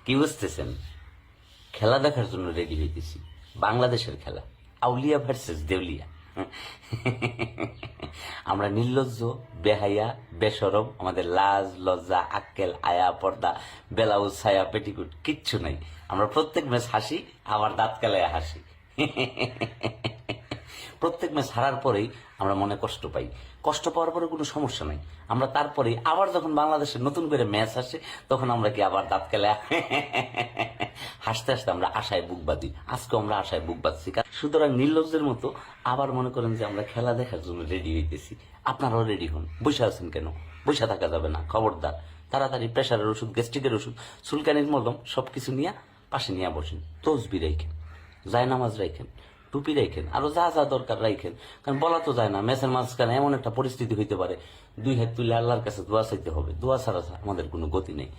কি বুঝতেছেন? খেলা দেখার জন্য রেডি হইতেছি। বাংলাদেশের খেলা, আউলিয়া ভার্সেস দেউলিয়া। আমরা নির্লজ্জ, বেহাইয়া, বেশরম, আমাদের লাজ লজ্জা আক্কেল আয়া পর্দা বেলাউজ ছায়া পেটিকুট কিচ্ছু নাই। আমরা প্রত্যেক ম্যাচ হাসি, আবার দাঁত কেলায় হাসি। প্রত্যেক ম্যাচ হারার পরেই আমরা মনে কষ্ট পাই। কষ্ট পাওয়ার পরে কোনো সমস্যা নাই, আমরা তারপরে আবার যখন বাংলাদেশের নতুন করে ম্যাচ আসে তখন আমরা কি আবার দাঁত কেলা হাসতে হাসতে আমরা আশায় বুক বাঁধি। আজকে আমরা আশায় বুক বাঁধছি। সুতরাং নির্লজ্জের মতো আবার মনে করেন যে আমরা খেলা দেখার জন্য রেডি হইতেছি। আপনারাও রেডি হন। বসে আছেন কেন? বসে থাকা যাবে না, খবরদার। তাড়াতাড়ি প্রেশারের ওষুধ, গ্যাস্ট্রিকের ওষুধ, চুলকানির মলম সবকিছু নিয়ে পাশে নিয়ে বসেন। তসবি রাইখেন, জায়নামাজ রাইখেন, টুপি রাইখেন, আরো যা যা দরকার রাইখেন। কারণ বলা তো যায় না, ম্যাচের মাঝখানে এমন একটা পরিস্থিতি হইতে পারে, দুই হাত তুলে আল্লাহর কাছে দোয়া চাইতে হবে। দোয়া ছাড়া আমাদের কোনো গতি নেই।